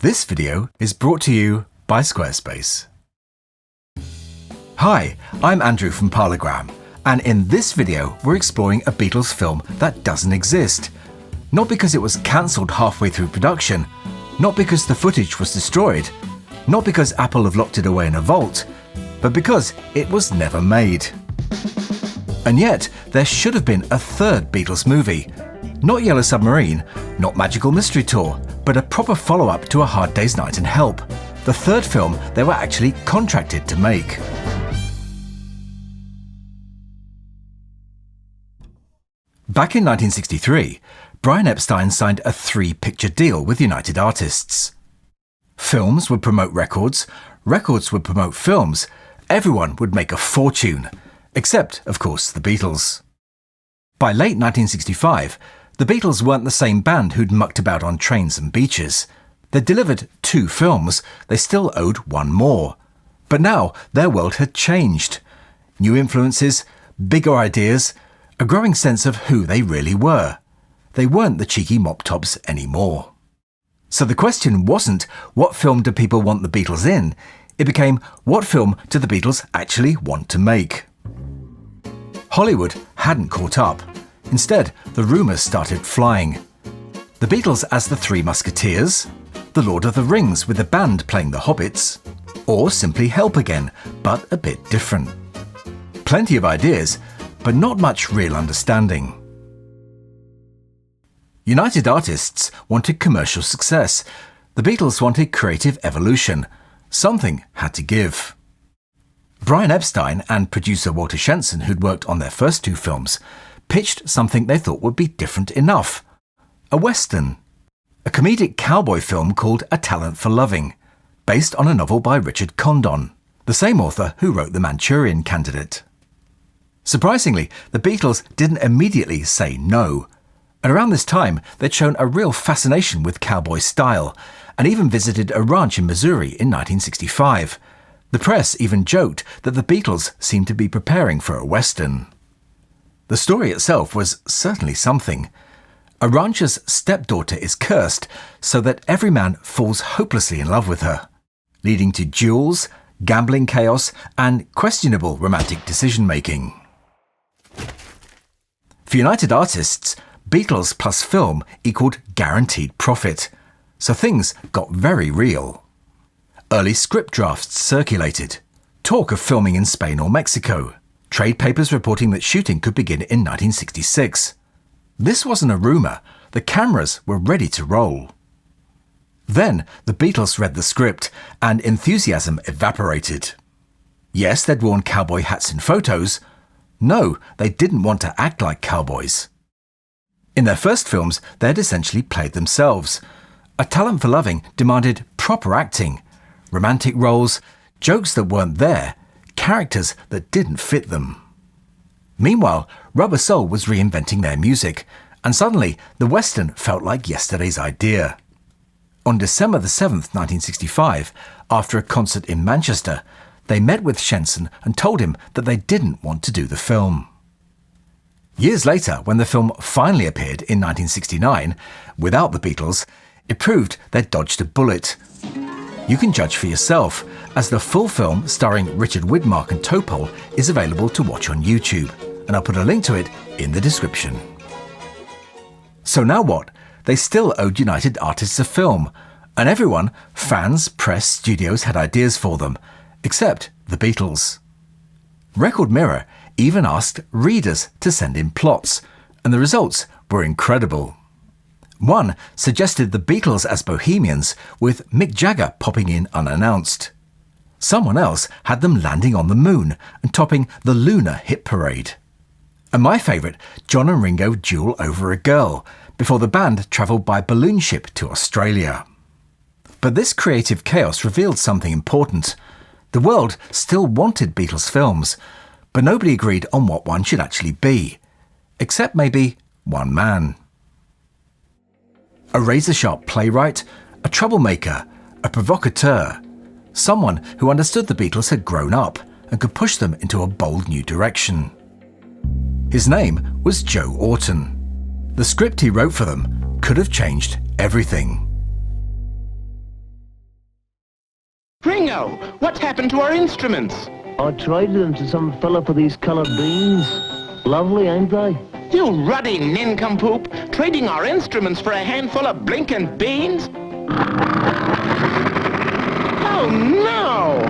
This video is brought to you by Squarespace. Hi, I'm Andrew from Parlogram, and in this video we're exploring a Beatles film that doesn't exist. Not because it was cancelled halfway through production, not because the footage was destroyed, not because Apple have locked it away in a vault, but because it was never made. And yet, there should have been a third Beatles movie. Not Yellow Submarine, not Magical Mystery Tour, but a proper follow-up to A Hard Day's Night and Help, the third film they were actually contracted to make. Back in 1963, Brian Epstein signed a 3-picture deal with United Artists. Films would promote records, records would promote films, everyone would make a fortune, except, of course, the Beatles. By late 1965, the Beatles weren't the same band who'd mucked about on trains and beaches. They'd delivered 2 films, they still owed 1 more. But now their world had changed. New influences, bigger ideas, a growing sense of who they really were. They weren't the cheeky mop-tops anymore. So the question wasn't, what film do people want the Beatles in? It became, what film do the Beatles actually want to make? Hollywood hadn't caught up. Instead, the rumours started flying. The Beatles as the Three Musketeers, The Lord of the Rings with the band playing the Hobbits, or simply Help again, but a bit different. Plenty of ideas, but not much real understanding. United Artists wanted commercial success. The Beatles wanted creative evolution. Something had to give. Brian Epstein and producer Walter Shenson, who'd worked on their first 2 films, pitched something they thought would be different enough. A Western. A comedic cowboy film called A Talent for Loving, based on a novel by Richard Condon, the same author who wrote The Manchurian Candidate. Surprisingly, the Beatles didn't immediately say no. And around this time, they'd shown a real fascination with cowboy style, and even visited a ranch in Missouri in 1965. The press even joked that the Beatles seemed to be preparing for a Western. The story itself was certainly something. A rancher's stepdaughter is cursed so that every man falls hopelessly in love with her, leading to duels, gambling chaos, and questionable romantic decision-making. For United Artists, Beatles plus film equaled guaranteed profit, so things got very real. Early script drafts circulated, talk of filming in Spain or Mexico, trade papers reporting that shooting could begin in 1966. This wasn't a rumour, the cameras were ready to roll. Then the Beatles read the script, and enthusiasm evaporated. Yes, they'd worn cowboy hats in photos. No, they didn't want to act like cowboys. In their first films, they'd essentially played themselves. A Talent for Loving demanded proper acting, romantic roles, jokes that weren't there, characters that didn't fit them. Meanwhile, Rubber Soul was reinventing their music, and suddenly the Western felt like yesterday's idea. On December the 7th, 1965, after a concert in Manchester, they met with Shenson and told him that they didn't want to do the film. Years later, when the film finally appeared in 1969, without the Beatles, it proved they'd dodged a bullet. You can judge for yourself, as the full film starring Richard Widmark and Topol is available to watch on YouTube, and I'll put a link to it in the description. So now what? They still owed United Artists a film, and everyone, fans, press, studios, had ideas for them, except the Beatles. Record Mirror even asked readers to send in plots, and the results were incredible. One suggested the Beatles as bohemians, with Mick Jagger popping in unannounced. Someone else had them landing on the moon and topping the lunar hit parade. And my favourite, John and Ringo duel over a girl, before the band travelled by balloon ship to Australia. But this creative chaos revealed something important. The world still wanted Beatles films, but nobody agreed on what one should actually be, except maybe one man. A razor-sharp playwright, a troublemaker, a provocateur, someone who understood the Beatles had grown up and could push them into a bold new direction. His name was Joe Orton. The script he wrote for them could have changed everything. Ringo, what's happened to our instruments? I traded them to some fella for these coloured beans. Lovely, ain't they? You ruddy nincompoop, trading our instruments for a handful of blinking beans? Oh, no!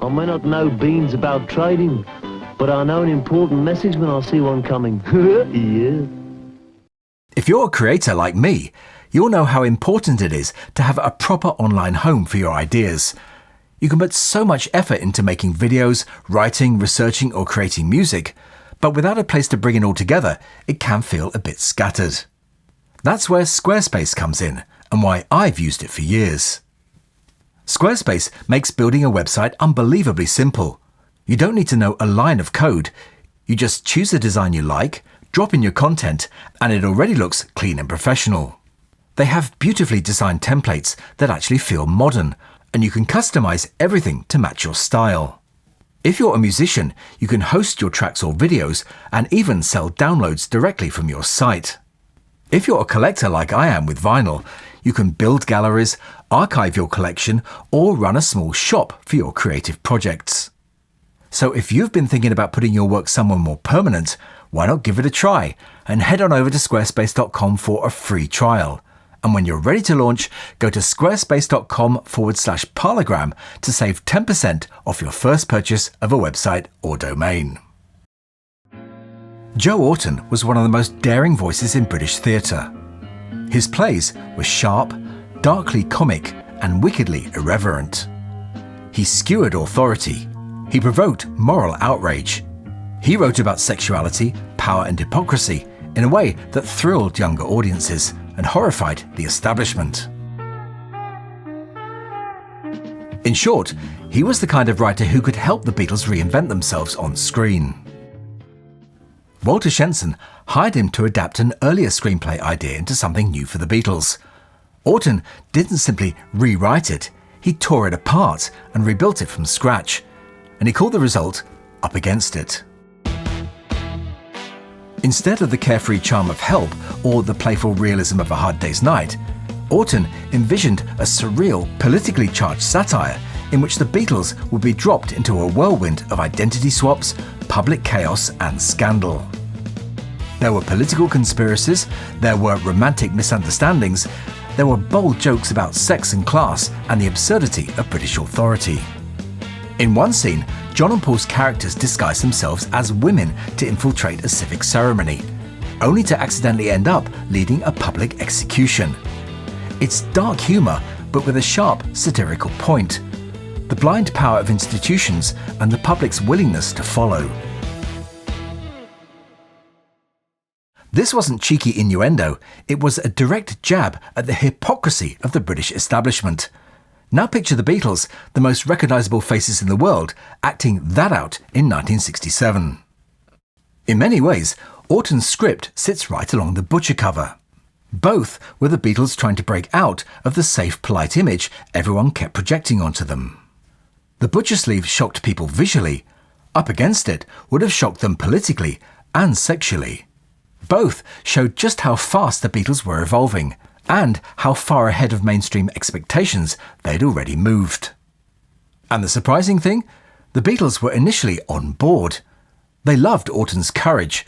I may not know beans about trading, but I know an important message when I see one coming. Yeah. If you're a creator like me, you'll know how important it is to have a proper online home for your ideas. You can put so much effort into making videos, writing, researching or creating music, but without a place to bring it all together, it can feel a bit scattered. That's where Squarespace comes in, and why I've used it for years. Squarespace makes building a website unbelievably simple. You don't need to know a line of code. You just choose the design you like, drop in your content, and it already looks clean and professional. They have beautifully designed templates that actually feel modern, and you can customize everything to match your style. If you're a musician, you can host your tracks or videos and even sell downloads directly from your site. If you're a collector like I am with vinyl, you can build galleries, archive your collection, or run a small shop for your creative projects. So if you've been thinking about putting your work somewhere more permanent, why not give it a try and head on over to squarespace.com for a free trial. And when you're ready to launch, go to squarespace.com/parlogram to save 10% off your first purchase of a website or domain. Joe Orton was one of the most daring voices in British theatre. His plays were sharp, darkly comic, and wickedly irreverent. He skewered authority. He provoked moral outrage. He wrote about sexuality, power, and hypocrisy in a way that thrilled younger audiences and horrified the establishment. In short, he was the kind of writer who could help the Beatles reinvent themselves on screen. Walter Shenson hired him to adapt an earlier screenplay idea into something new for the Beatles. Orton didn't simply rewrite it, he tore it apart and rebuilt it from scratch, and he called the result Up Against It. Instead of the carefree charm of Help or the playful realism of A Hard Day's Night, Orton envisioned a surreal, politically charged satire in which the Beatles would be dropped into a whirlwind of identity swaps, public chaos and scandal. There were political conspiracies, there were romantic misunderstandings, there were bold jokes about sex and class and the absurdity of British authority. In one scene, John and Paul's characters disguise themselves as women to infiltrate a civic ceremony, only to accidentally end up leading a public execution. It's dark humour, but with a sharp, satirical point. The blind power of institutions and the public's willingness to follow. This wasn't cheeky innuendo, it was a direct jab at the hypocrisy of the British establishment. Now picture the Beatles, the most recognisable faces in the world, acting that out in 1967. In many ways, Orton's script sits right along the Butcher cover. Both were the Beatles trying to break out of the safe, polite image everyone kept projecting onto them. The Butcher sleeve shocked people visually. Up Against It would have shocked them politically and sexually. Both showed just how fast the Beatles were evolving, and how far ahead of mainstream expectations they'd already moved. And the surprising thing? The Beatles were initially on board. They loved Orton's courage.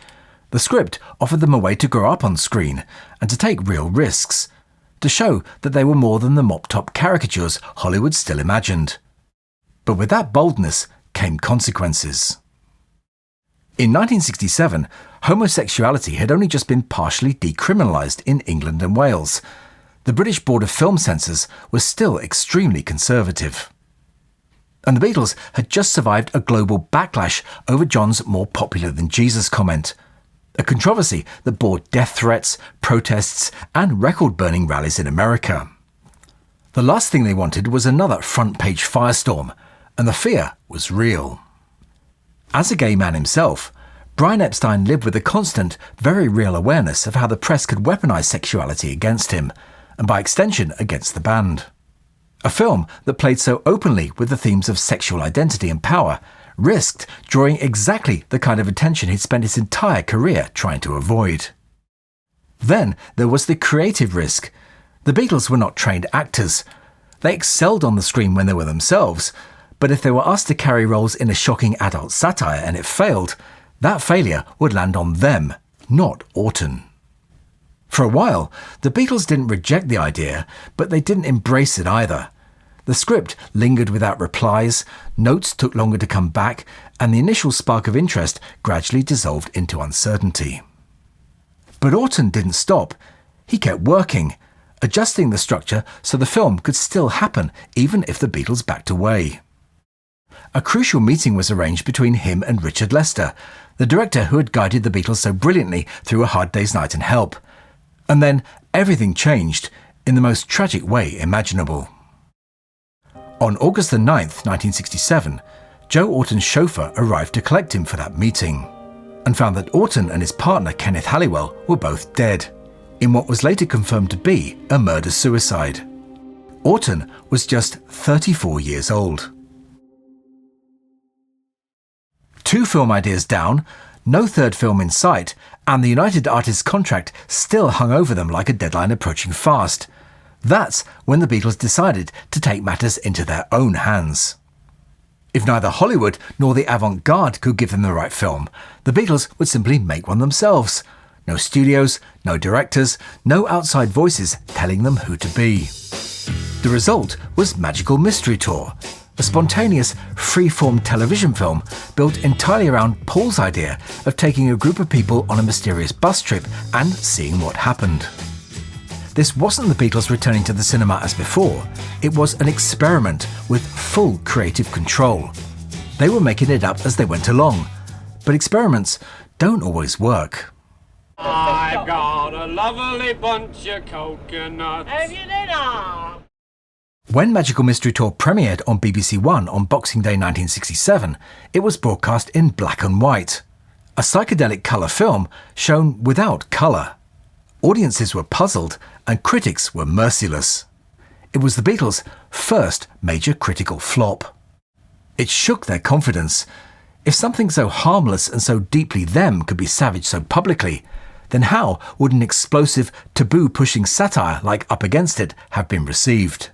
The script offered them a way to grow up on screen and to take real risks, to show that they were more than the mop-top caricatures Hollywood still imagined. But with that boldness came consequences. In 1967, homosexuality had only just been partially decriminalised in England and Wales. The British Board of Film Censors was still extremely conservative. And the Beatles had just survived a global backlash over John's more popular than Jesus comment, a controversy that bore death threats, protests, and record-burning rallies in America. The last thing they wanted was another front-page firestorm, and the fear was real. As a gay man himself, Brian Epstein lived with a constant, very real awareness of how the press could weaponise sexuality against him, and by extension against the band. A film that played so openly with the themes of sexual identity and power risked drawing exactly the kind of attention he'd spent his entire career trying to avoid. Then there was the creative risk. The Beatles were not trained actors. They excelled on the screen when they were themselves, but if they were asked to carry roles in a shocking adult satire and it failed, that failure would land on them, not Orton. For a while, the Beatles didn't reject the idea, but they didn't embrace it either. The script lingered without replies, notes took longer to come back, and the initial spark of interest gradually dissolved into uncertainty. But Orton didn't stop. He kept working, adjusting the structure so the film could still happen even if the Beatles backed away. A crucial meeting was arranged between him and Richard Lester, the director who had guided the Beatles so brilliantly through A Hard Day's Night and Help. And then everything changed in the most tragic way imaginable. On August the 9th, 1967, Joe Orton's chauffeur arrived to collect him for that meeting and found that Orton and his partner Kenneth Halliwell were both dead, in what was later confirmed to be a murder-suicide. Orton was just 34 years old. 2 film ideas down, no third film in sight, and the United Artists contract still hung over them like a deadline approaching fast. That's when the Beatles decided to take matters into their own hands. If neither Hollywood nor the avant-garde could give them the right film, the Beatles would simply make one themselves. No studios, no directors, no outside voices telling them who to be. The result was Magical Mystery Tour, a spontaneous, free-form television film built entirely around Paul's idea of taking a group of people on a mysterious bus trip and seeing what happened. This wasn't the Beatles returning to the cinema as before. It was an experiment with full creative control. They were making it up as they went along, but experiments don't always work. I've got a lovely bunch of coconuts. Have you dinner? When Magical Mystery Tour premiered on BBC One on Boxing Day 1967, it was broadcast in black and white. A psychedelic colour film shown without colour. Audiences were puzzled and critics were merciless. It was the Beatles' first major critical flop. It shook their confidence. If something so harmless and so deeply them could be savaged so publicly, then how would an explosive, taboo-pushing satire like Up Against It have been received?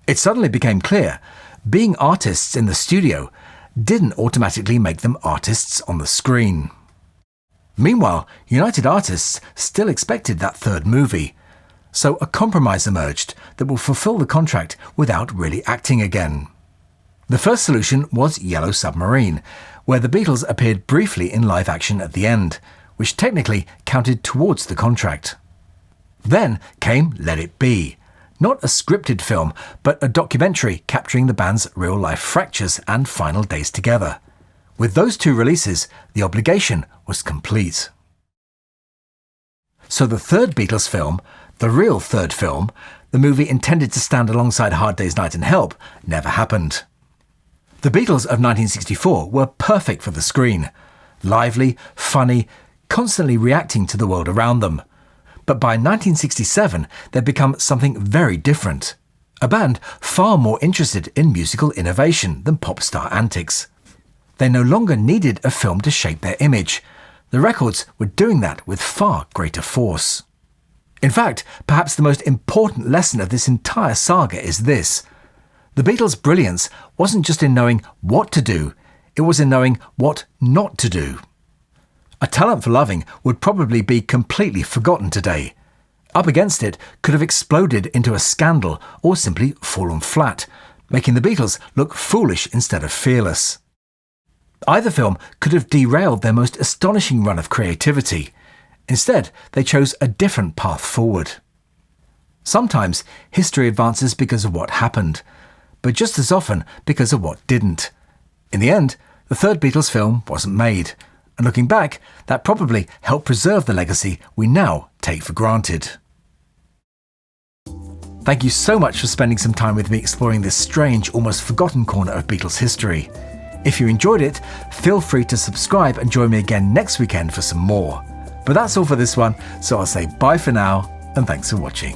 It suddenly became clear, being artists in the studio didn't automatically make them artists on the screen. Meanwhile, United Artists still expected that third movie, so a compromise emerged that will fulfill the contract without really acting again. The first solution was Yellow Submarine, where the Beatles appeared briefly in live action at the end, which technically counted towards the contract. Then came Let It Be, not a scripted film, but a documentary capturing the band's real-life fractures and final days together. With those 2 releases, the obligation was complete. So the third Beatles film, the real third film, the movie intended to stand alongside Hard Day's Night and Help, never happened. The Beatles of 1964 were perfect for the screen. Lively, funny, constantly reacting to the world around them. But by 1967, they'd become something very different. A band far more interested in musical innovation than pop star antics. They no longer needed a film to shape their image. The records were doing that with far greater force. In fact, perhaps the most important lesson of this entire saga is this. The Beatles' brilliance wasn't just in knowing what to do, it was in knowing what not to do. A Talent for Loving would probably be completely forgotten today. Up Against It could have exploded into a scandal or simply fallen flat, making the Beatles look foolish instead of fearless. Either film could have derailed their most astonishing run of creativity. Instead, they chose a different path forward. Sometimes history advances because of what happened, but just as often because of what didn't. In the end, the third Beatles film wasn't made, and looking back, that probably helped preserve the legacy we now take for granted. Thank you so much for spending some time with me exploring this strange, almost forgotten corner of Beatles history. If you enjoyed it, feel free to subscribe and join me again next weekend for some more. But that's all for this one, so I'll say bye for now, and thanks for watching.